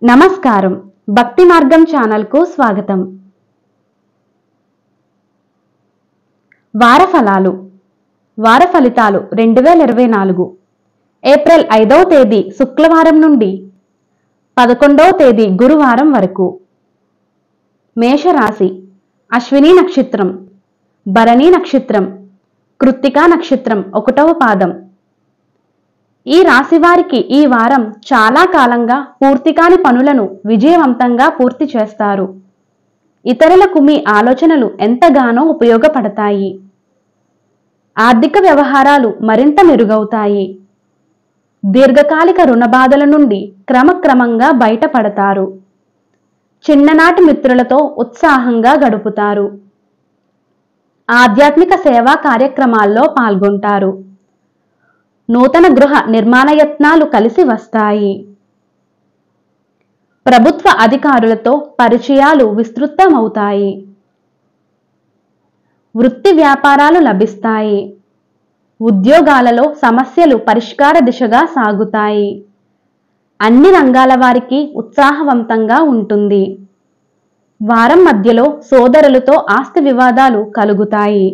నమస్కారం. భక్తి మార్గం ఛానల్కు స్వాగతం. వార ఫలితాలు 2024 ఏప్రిల్ 5వ తేదీ శుక్రవారం నుండి 11వ తేదీ గురువారం వరకు. మేషరాశి, అశ్విని నక్షత్రం, భరణి నక్షత్రం, కృత్తికా నక్షత్రం 1వ పాదం. ఈ రాశి వారికి ఈ వారం చాలా కాలంగా పూర్తి కాని పనులను విజయవంతంగా పూర్తి చేస్తారు. ఇతరులకు మీ ఆలోచనలు ఎంతగానో ఉపయోగపడతాయి. ఆర్థిక వ్యవహారాలు మరింత మెరుగవుతాయి. దీర్ఘకాలిక రుణ బాధల నుండి క్రమక్రమంగా బయటపడతారు. చిన్ననాటి మిత్రులతో ఉత్సాహంగా గడుపుతారు. ఆధ్యాత్మిక సేవా కార్యక్రమాల్లో పాల్గొంటారు. నూతన గృహ నిర్మాణ యత్నాలు కలిసి వస్తాయి. ప్రభుత్వ అధికారులతో పరిచయాలు విస్తృతమవుతాయి. వృత్తి వ్యాపారాలు లభిస్తాయి. ఉద్యోగాలలో సమస్యలు పరిష్కార దిశగా సాగుతాయి. అన్ని రంగాల వారికి ఉత్సాహవంతంగా ఉంటుంది. వారం మధ్యలో సోదరులతో ఆస్తి వివాదాలు కలుగుతాయి.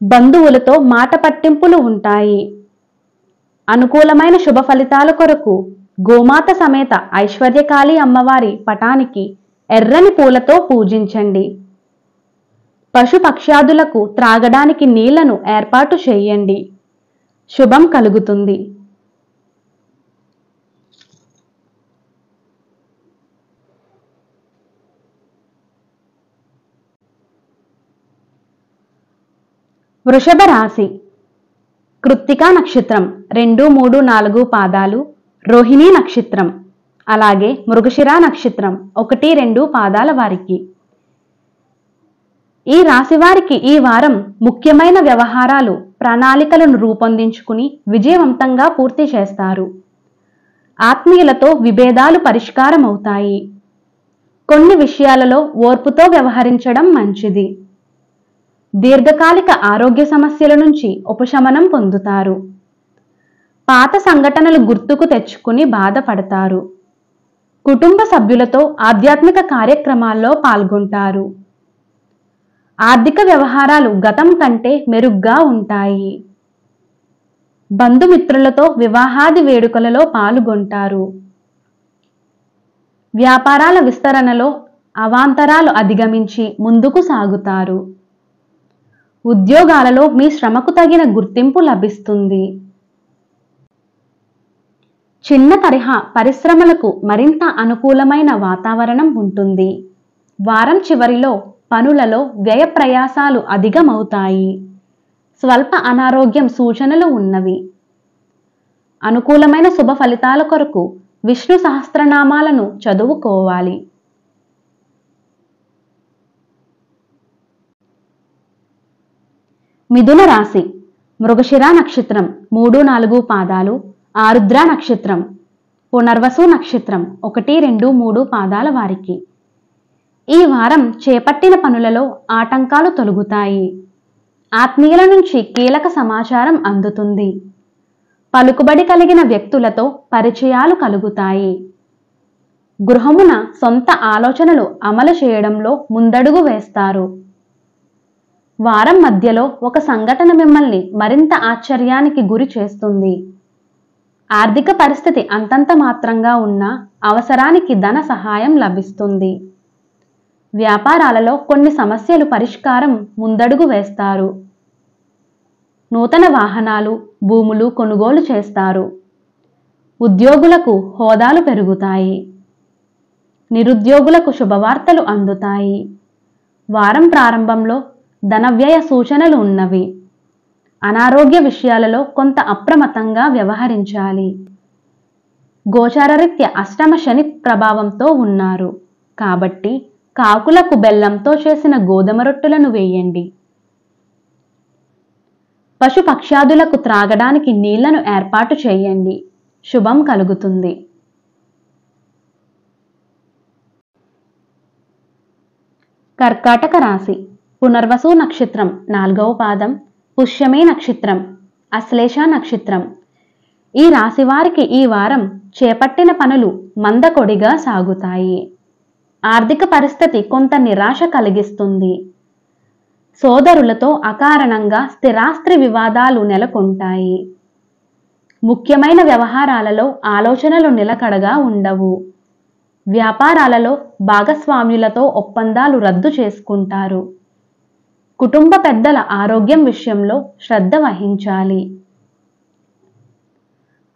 బంధువులతో మాట పట్టింపులు ఉంటాయి. అనుకూలమైన శుభ ఫలితాల కొరకు గోమాత సమేత ఐశ్వర్యకాళి అమ్మవారి పటానికి ఎర్రని పూలతో పూజించండి. పశుపక్ష్యాదులకు త్రాగడానికి నీళ్లను ఏర్పాటు చేయండి. శుభం కలుగుతుంది. వృషభ రాశి, కృత్తికా నక్షత్రం 2, 3, 4 పాదాలు, రోహిణీ నక్షత్రం, అలాగే మృగశిర నక్షత్రం 1, 2 పాదాల వారికి. ఈ రాశి వారికి ఈ వారం ముఖ్యమైన వ్యవహారాలు ప్రణాళికలను రూపొందించుకుని విజయవంతంగా పూర్తి చేస్తారు. ఆత్మీయులతో విభేదాలు పరిష్కారం అవుతాయి. కొన్ని విషయాలలో ఓర్పుతో వ్యవహరించడం మంచిది. దీర్ఘకాలిక ఆరోగ్య సమస్యల నుంచి ఉపశమనం పొందుతారు. పాత సంఘటనలు గుర్తుకు తెచ్చుకుని బాధపడతారు. కుటుంబ సభ్యులతో ఆధ్యాత్మిక కార్యక్రమాల్లో పాల్గొంటారు. ఆర్థిక వ్యవహారాలు గతం కంటే మెరుగ్గా ఉంటాయి. బంధుమిత్రులతో వివాహాది వేడుకలలో పాల్గొంటారు. వ్యాపారాల విస్తరణలో అవాంతరాలు అధిగమించి ముందుకు సాగుతారు. ఉద్యోగాలలో మీ శ్రమకు తగిన గుర్తింపు లభిస్తుంది. చిన్న తరహా పరిశ్రమలకు మరింత అనుకూలమైన వాతావరణం ఉంటుంది. వారం చివరిలో పనులలో వ్యయ ప్రయాసాలు అధికమవుతాయి. స్వల్ప అనారోగ్యం సూచనలు ఉన్నవి. అనుకూలమైన శుభ ఫలితాల కొరకు విష్ణు సహస్రనామాలను చదువుకోవాలి. మిథున రాశి, మృగశిర నక్షత్రం 3, 4 పాదాలు, ఆరుద్ర నక్షత్రం, పునర్వసు నక్షత్రం 1, 2, 3 పాదాల వారికి. ఈ వారం చేపట్టిన పనులలో ఆటంకాలు తొలగుతాయి. ఆత్మీయుల నుంచి కీలక సమాచారం అందుతుంది. పలుకుబడి కలిగిన వ్యక్తులతో పరిచయాలు కలుగుతాయి. గృహమున సొంత ఆలోచనలు అమలు చేయడంలో ముందడుగు వేస్తారు. వారం మధ్యలో ఒక సంఘటన మిమ్మల్ని మరింత ఆశ్చర్యానికి గురి చేస్తుంది. ఆర్థిక పరిస్థితి అంతంత మాత్రంగా ఉన్న అవసరానికి ధన సహాయం లభిస్తుంది. వ్యాపారాలలో కొన్ని సమస్యలు పరిష్కారం ముందడుగు వేస్తారు. నూతన వాహనాలు, భూములు కొనుగోలు చేస్తారు. ఉద్యోగులకు హోదాలు పెరుగుతాయి. నిరుద్యోగులకు శుభవార్తలు అందుతాయి. వారం ప్రారంభంలో ధన వ్యయ సూచనలు ఉన్నవి. అనారోగ్య విషయాలలో కొంత అప్రమత్తంగా వ్యవహరించాలి. గోచారరీత్యా అష్టమ శని ప్రభావంతో ఉన్నారు కాబట్టి కాకులకు బెల్లంతో చేసిన గోధుమ రొట్టెలను వేయండి. పశుపక్ష్యాదులకు త్రాగడానికి నీళ్లను ఏర్పాటు చేయండి. శుభం కలుగుతుంది. కర్కాటక రాశి, పునర్వసు నక్షత్రం 4వ పాదం, పుష్యమి నక్షత్రం, అశ్లేష నక్షత్రం, ఈ రాశి వారికి ఈ వారం చేపట్టిన పనులు మందకొడిగా సాగుతాయి. ఆర్థిక పరిస్థితి కొంత నిరాశ కలిగిస్తుంది. సోదరులతో అకారణంగా స్థిరాస్తి వివాదాలు నెలకొంటాయి. ముఖ్యమైన వ్యవహారాలలో ఆలోచనలు నిలకడగా ఉండవు. వ్యాపారాలలో భాగస్వామ్యులతో ఒప్పందాలు రద్దు చేసుకుంటారు. కుటుంబ పెద్దల ఆరోగ్యం విషయంలో శ్రద్ధ వహించాలి.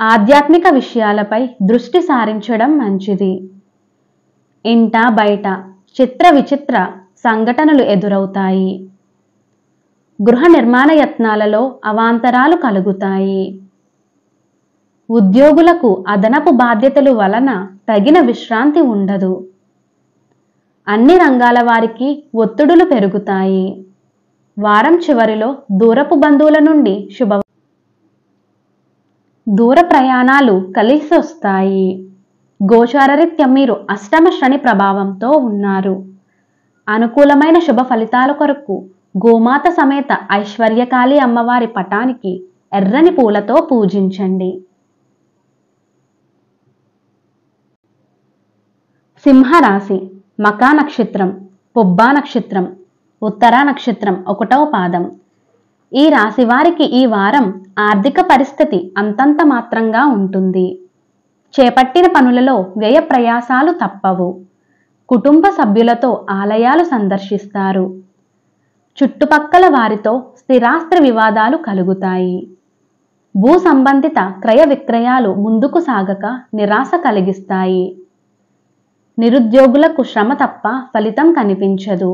ఆధ్యాత్మిక విషయాలపై దృష్టి సారించడం మంచిది. ఇంట బయట చిత్ర విచిత్ర సంఘటనలు ఎదురవుతాయి. గృహ నిర్మాణ యత్నాలలో అవాంతరాలు కలుగుతాయి. ఉద్యోగులకు అదనపు బాధ్యతలు వలన తగిన విశ్రాంతి ఉండదు. అన్ని రంగాల వారికి ఒత్తిడులు పెరుగుతాయి. వారం చివరిలో దూరపు బంధువుల నుండి దూర ప్రయాణాలు కలిసి వస్తాయి. గోచారరీత్యా మీరు అష్టమ శని ప్రభావంతో ఉన్నారు. అనుకూలమైన శుభ ఫలితాల కొరకు గోమాత సమేత ఐశ్వర్యకాళి అమ్మవారి పటానికి ఎర్రని పూలతో పూజించండి. సింహరాశి. మకా నక్షత్రం, పుబ్బా నక్షత్రం, ఉత్తరా నక్షత్రం 1వ పాదం. ఈ రాశి వారికి ఈ వారం ఆర్థిక పరిస్థితి అంతంత మాత్రంగా ఉంటుంది. చేపట్టిన పనులలో వ్యయ ప్రయాసాలు తప్పవు. కుటుంబ సభ్యులతో ఆలయాలు సందర్శిస్తారు. చుట్టుపక్కల వారితో స్థిరాస్తి వివాదాలు కలుగుతాయి. భూ సంబంధిత క్రయ విక్రయాలు ముందుకు సాగక నిరాశ కలిగిస్తాయి. నిరుద్యోగులకు శ్రమ తప్ప ఫలితం కనిపించదు.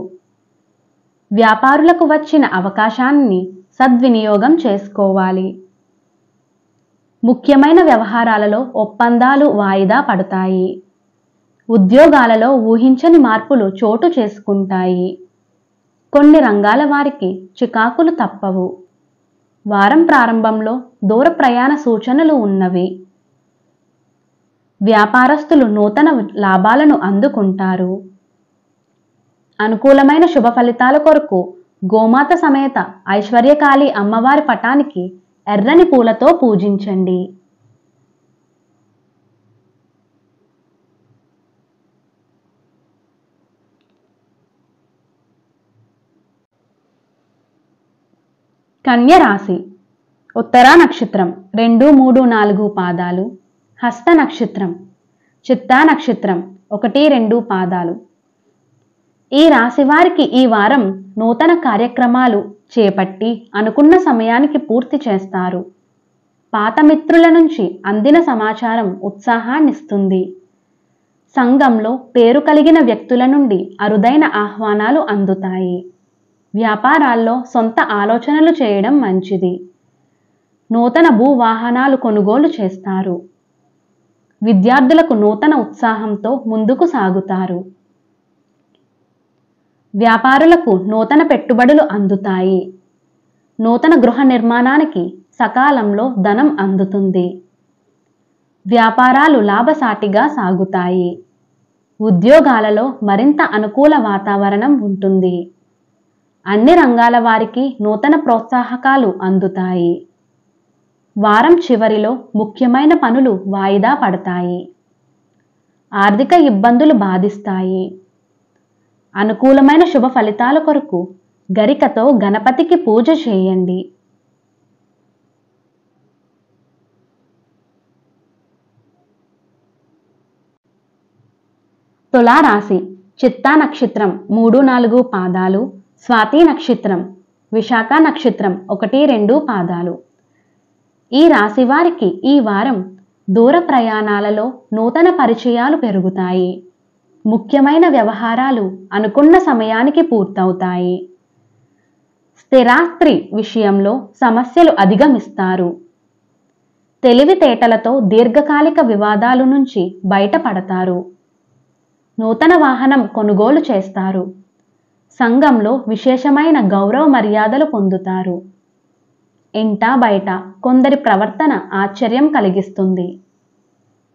వ్యాపారులకు వచ్చిన అవకాశాన్ని సద్వినియోగం చేసుకోవాలి. ముఖ్యమైన వ్యవహారాలలో ఒప్పందాలు వాయిదా పడతాయి. ఉద్యోగాలలో ఊహించని మార్పులు చోటు చేసుకుంటాయి. కొన్ని రంగాల వారికి చికాకులు తప్పవు. వారం ప్రారంభంలో దూర ప్రయాణ సూచనలు ఉన్నవి. వ్యాపారస్తులు నూతన లాభాలను అందుకుంటారు. అనుకూలమైన శుభ ఫలితాల కొరకు గోమాత సమేత ఐశ్వర్యకాళి అమ్మవారి పటానికి ఎర్రని పూలతో పూజించండి. కన్య రాశి. ఉత్తరా నక్షత్రం 2, 3, 4 పాదాలు, హస్త నక్షత్రం, చిత్తా నక్షత్రం 1, 2 పాదాలు. ఈ రాశి వారికి ఈ వారం నూతన కార్యక్రమాలు చేపట్టి అనుకున్న సమయానికి పూర్తి చేస్తారు. పాత మిత్రుల నుంచి అందిన సమాచారం ఉత్సాహాన్నిస్తుంది. సంఘంలో పేరు కలిగిన వ్యక్తుల నుండి అరుదైన ఆహ్వానాలు అందుతాయి. వ్యాపారాల్లో సొంత ఆలోచనలు చేయడం మంచిది. నూతన భూ వాహనాలు కొనుగోలు చేస్తారు. విద్యార్థులకు నూతన ఉత్సాహంతో ముందుకు సాగుతారు. వ్యాపారులకు నూతన పెట్టుబడులు అందుతాయి. నూతన గృహ నిర్మాణానికి సకాలంలో ధనం అందుతుంది. వ్యాపారాలు లాభసాటిగా సాగుతాయి. ఉద్యోగాలలో మరింత అనుకూల వాతావరణం ఉంటుంది. అన్ని రంగాల వారికి నూతన ప్రోత్సాహకాలు అందుతాయి. వారం చివరిలో ముఖ్యమైన పనులు వాయిదా పడతాయి. ఆర్థిక ఇబ్బందులు బాధిస్తాయి. అనుకూలమైన శుభ ఫలితాల కొరకు గరికతో గణపతికి పూజ చేయండి. తులారాశి. చిత్తా నక్షత్రం 3, 4 పాదాలు, స్వాతి నక్షత్రం, విశాఖ నక్షత్రం 1, 2 పాదాలు. ఈ రాశి వారికి ఈ వారం దూర ప్రయాణాలలో నూతన పరిచయాలు పెరుగుతాయి. ముఖ్యమైన వ్యవహారాలు అనుకున్న సమయానికి పూర్తవుతాయి. స్థిరాస్తి విషయంలో సమస్యలు అధిగమిస్తారు. తెలివితేటలతో దీర్ఘకాలిక వివాదాల నుంచి బయటపడతారు. నూతన వాహనం కొనుగోలు చేస్తారు. సంఘంలో విశేషమైన గౌరవ మర్యాదలు పొందుతారు. ఇంట బయట కొందరి ప్రవర్తన ఆశ్చర్యం కలిగిస్తుంది.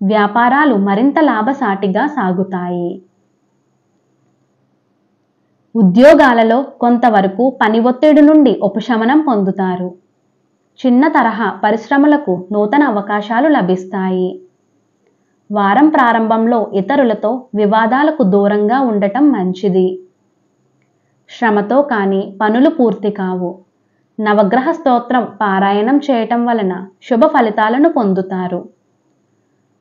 వ్యాపారాలు మరింత లాభసాటిగా సాగుతాయి. ఉద్యోగాలలో కొంతవరకు పని ఒత్తిడి నుండి ఉపశమనం పొందుతారు. చిన్న తరహా పరిశ్రమలకు నూతన అవకాశాలు లభిస్తాయి. వారం ప్రారంభంలో ఇతరులతో వివాదాలకు దూరంగా ఉండటం మంచిది. శ్రమతో కానీ పనులు పూర్తి కావు. నవగ్రహ స్తోత్రం పారాయణం చేయటం వలన శుభ ఫలితాలను పొందుతారు.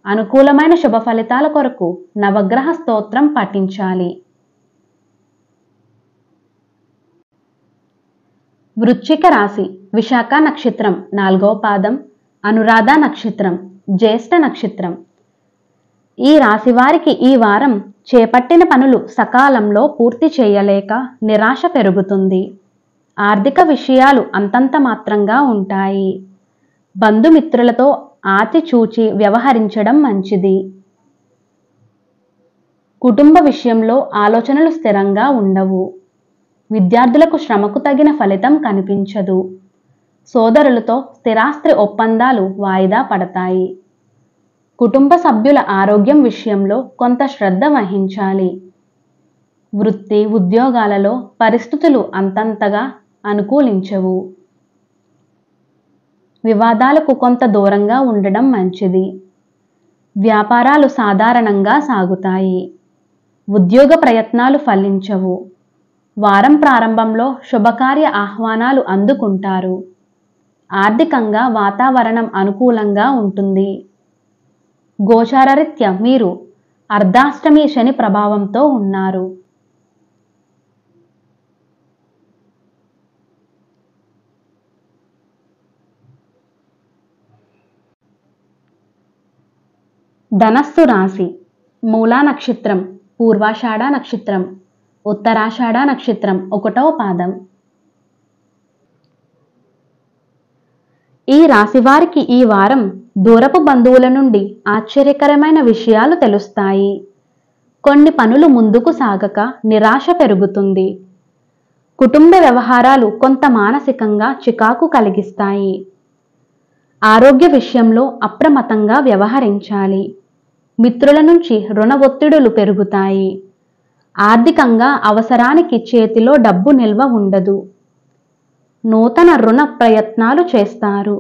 అనుకూలమైన శుభ ఫలితాల కొరకు నవగ్రహ స్తోత్రం పఠించాలి. వృశ్చిక రాశి విశాఖ నక్షత్రం 4వ పాదం, అనురాధ నక్షత్రం, జ్యేష్ఠ నక్షత్రం. ఈ రాశి వారికి ఈ వారం చేపట్టిన పనులు సకాలంలో పూర్తి చేయలేక నిరాశ పెరుగుతుంది. ఆర్థిక విషయాలు అంతంత మాత్రంగా ఉంటాయి. బంధుమిత్రులతో ఆచిచూచి వ్యవహరించడం మంచిది. కుటుంబ విషయంలో ఆలోచనలు స్థిరంగా ఉండవు. విద్యార్థులకు శ్రమకు తగిన ఫలితం కనిపించదు. సోదరులతో స్థిరాస్తి ఒప్పందాలు వాయిదా పడతాయి. కుటుంబ సభ్యుల ఆరోగ్యం విషయంలో కొంత శ్రద్ధ వహించాలి. వృత్తి ఉద్యోగాలలో పరిస్థితులు అంతంతగా అనుకూలించవు. వివాదాలకు కొంత దూరంగా ఉండడం మంచిది. వ్యాపారాలు సాధారణంగా సాగుతాయి. ఉద్యోగ ప్రయత్నాలు ఫలించవు. వారం ప్రారంభంలో శుభకార్య ఆహ్వానాలు అందుకుంటారు. ఆర్థికంగా వాతావరణం అనుకూలంగా ఉంటుంది. గోచారరీత్యా మీరు అర్ధాష్టమి శని ప్రభావంతో ఉన్నారు. ధనస్సు రాశి మూలా నక్షత్రం, పూర్వాషాఢ నక్షత్రం, ఉత్తరాషాఢ నక్షత్రం 1వ పాదం. ఈ రాశి వారికి ఈ వారం దూరపు బంధువుల నుండి ఆశ్చర్యకరమైన విషయాలు తెలుస్తాయి. కొన్ని పనులు ముందుకు సాగక నిరాశ పెరుగుతుంది. కుటుంబ వ్యవహారాలు కొంత మానసికంగా చికాకు కలిగిస్తాయి. ఆరోగ్య విషయంలో అప్రమత్తంగా వ్యవహరించాలి. మిత్రుల నుంచి రుణ ఒత్తిడులు పెరుగుతాయి. ఆర్థికంగా అవసరానికి చేతిలో డబ్బు నిల్వ ఉండదు. నూతన రుణ ప్రయత్నాలు చేస్తారు.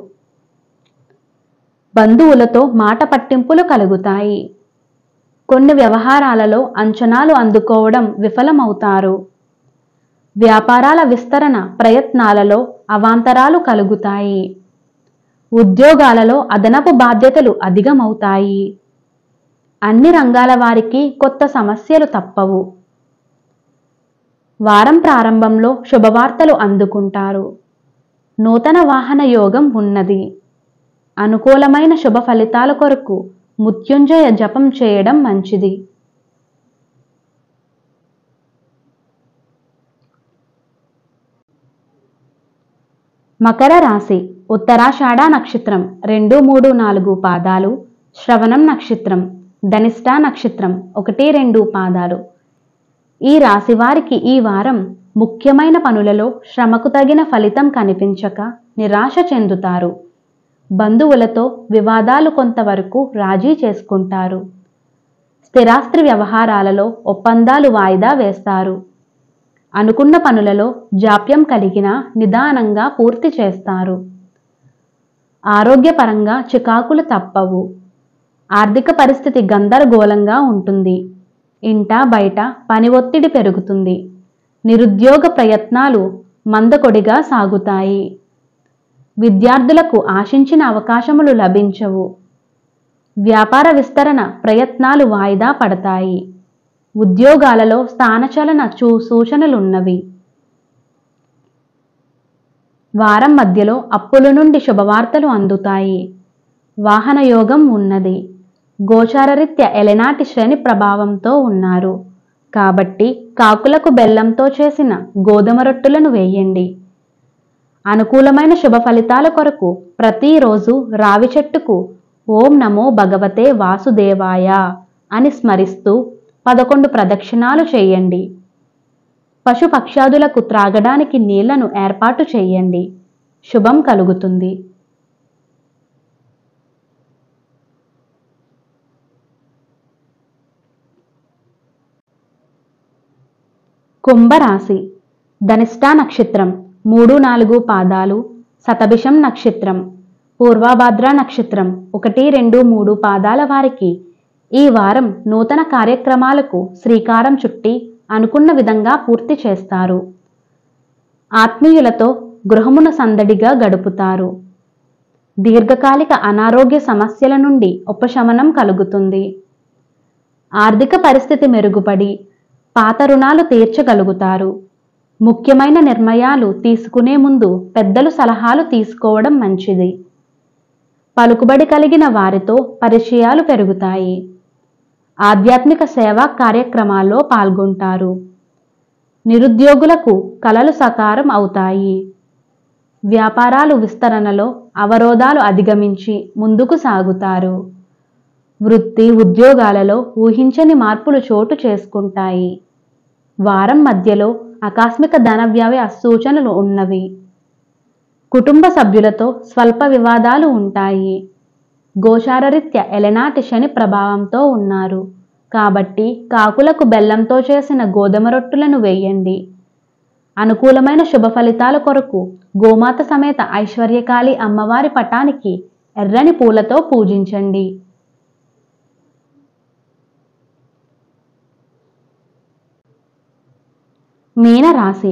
బంధువులతో మాట పట్టింపులు కలుగుతాయి. కొన్ని వ్యవహారాలలో అంచనాలు అందుకోవడం విఫలమవుతారు. వ్యాపారాల విస్తరణ ప్రయత్నాలలో అవాంతరాలు కలుగుతాయి. ఉద్యోగాలలో అదనపు బాధ్యతలు అధికమవుతాయి. అన్ని రంగాల వారికి కొత్త సమస్యలు తప్పవు. వారం ప్రారంభంలో శుభవార్తలు అందుకుంటారు. నూతన వాహన యోగం ఉన్నది. అనుకూలమైన శుభ ఫలితాల కొరకు మృత్యుంజయ జపం చేయడం మంచిది. మకర రాశి ఉత్తరాషాఢ నక్షత్రం 2, 3, 4 పాదాలు, శ్రవణం నక్షత్రం, ధనిష్ఠ నక్షత్రం 1, 2 పాదాలు. ఈ రాశి వారికి ఈ వారం ముఖ్యమైన పనులలో శ్రమకు తగిన ఫలితం కనిపించక నిరాశ చెందుతారు. బంధువులతో వివాదాలు కొంతవరకు రాజీ చేసుకుంటారు. స్థిరాస్తి వ్యవహారాలలో ఒప్పందాలు వాయిదా వేస్తారు. అనుకున్న పనులలో జాప్యం కలిగినా నిదానంగా పూర్తి చేస్తారు. ఆరోగ్యపరంగా చికాకులు తప్పవు. ఆర్థిక పరిస్థితి గందరగోళంగా ఉంటుంది. ఇంట బయట పని ఒత్తిడి పెరుగుతుంది. నిరుద్యోగ ప్రయత్నాలు మందకొడిగా సాగుతాయి. విద్యార్థులకు ఆశించిన అవకాశములు లభించవు. వ్యాపార విస్తరణ ప్రయత్నాలు వాయిదా పడతాయి. ఉద్యోగాలలో స్థానచలన సూచనలున్నవి. వారం మధ్యలో అప్పుల నుండి శుభవార్తలు అందుతాయి. వాహన యోగం ఉన్నది. గోచారరీత్యా ఎలనాటి శని ప్రభావంతో ఉన్నారు. కాబట్టి కాకులకు బెల్లంతో చేసిన గోధుమ రొట్టెలను వేయండి. అనుకూలమైన శుభ ఫలితాల కొరకు ప్రతిరోజు రావి చెట్టుకు ఓం నమో భగవతే వాసుదేవాయ అని స్మరిస్తూ 11 ప్రదక్షిణాలు చేయండి. పశుపక్షాదులకు త్రాగడానికి నీళ్లను ఏర్పాటు చేయండి. శుభం కలుగుతుంది. కుంభరాశి ధనిష్ఠ నక్షత్రం 3, 4 పాదాలు, శతభిషం నక్షత్రం, పూర్వభాద్ర నక్షత్రం 1, 2, 3 పాదాల వారికి ఈ వారం నూతన కార్యక్రమాలకు శ్రీకారం చుట్టి అనుకున్న విధంగా పూర్తి చేస్తారు. ఆత్మీయులతో గృహమును సందడిగా గడుపుతారు. దీర్ఘకాలిక అనారోగ్య సమస్యల నుండి ఉపశమనం కలుగుతుంది. ఆర్థిక పరిస్థితి మెరుగుపడి పాత రుణాలు తీర్చగలుగుతారు. ముఖ్యమైన నిర్ణయాలు తీసుకునే ముందు పెద్దలు సలహాలు తీసుకోవడం మంచిది. పలుకుబడి కలిగిన వారితో పరిచయాలు పెరుగుతాయి. ఆధ్యాత్మిక సేవా కార్యక్రమాల్లో పాల్గొంటారు. నిరుద్యోగులకు కలలు సాకారం అవుతాయి. వ్యాపారాలు విస్తరణలో అవరోధాలు అధిగమించి ముందుకు సాగుతారు. వృత్తి ఉద్యోగాలలో ఊహించని మార్పులు చోటు చేసుకుంటాయి. వారం మధ్యలో ఆకస్మిక ధన వ్యయ సూచనలు ఉన్నవి. కుటుంబ సభ్యులతో స్వల్ప వివాదాలు ఉంటాయి. గోచారరీత్యా ఎలనాటి శని ప్రభావంతో ఉన్నారు కాబట్టి కాకులకు బెల్లంతో చేసిన గోధుమ రొట్టెలను వేయండి. అనుకూలమైన శుభ ఫలితాల కొరకు గోమాత సమేత ఐశ్వర్యకాళి అమ్మవారి పటానికి ఎర్రని పూలతో పూజించండి. మీన రాశి.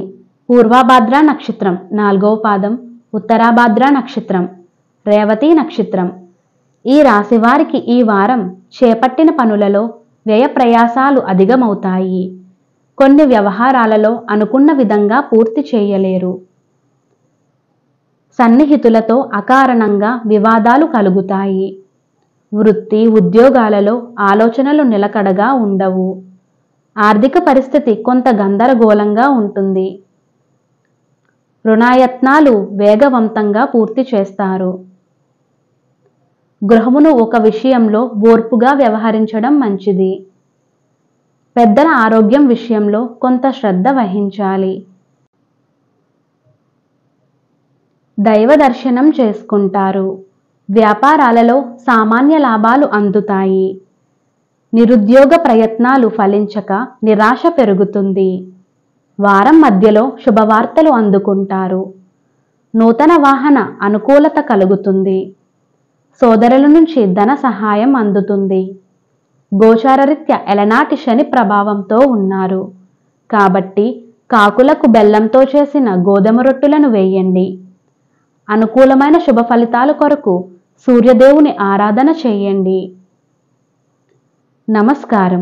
పూర్వభాద్ర నక్షత్రం 4వ పాదం, ఉత్తరాభాద్ర నక్షత్రం, రేవతి నక్షత్రం. ఈ రాశి వారికి ఈ వారం చేపట్టిన పనులలో వ్యయ ప్రయాసాలు అధికమవుతాయి. కొన్ని వ్యవహారాలలో అనుకున్న విధంగా పూర్తి చేయలేరు. సన్నిహితులతో అకారణంగా వివాదాలు కలుగుతాయి. వృత్తి ఉద్యోగాలలో ఆలోచనలు నిలకడగా ఉండవు. ఆర్థిక పరిస్థితి కొంత గందరగోళంగా ఉంటుంది. రుణాయత్నాలు వేగవంతంగా పూర్తి చేస్తారు. గృహమును ఒక విషయంలో ఓర్పుగా వ్యవహరించడం మంచిది. పెద్దల ఆరోగ్యం విషయంలో కొంత శ్రద్ధ వహించాలి. దైవ దర్శనం చేసుకుంటారు. వ్యాపారాలలో సామాన్య లాభాలు అందుతాయి. నిరుద్యోగ ప్రయత్నాలు ఫలించక నిరాశ పెరుగుతుంది. వారం మధ్యలో శుభవార్తలు అందుకుంటారు. నూతన వాహన అనుకూలత కలుగుతుంది. సోదరుల నుంచి ధన సహాయం అందుతుంది. గోచారరీత్యా ఎలనాటి శని ప్రభావంతో ఉన్నారు కాబట్టి కాకులకు బెల్లంతో చేసిన గోధుమ రొట్టెలను వేయండి. అనుకూలమైన శుభ ఫలితాల కొరకు సూర్యదేవుని ఆరాధన చేయండి. నమస్కారం.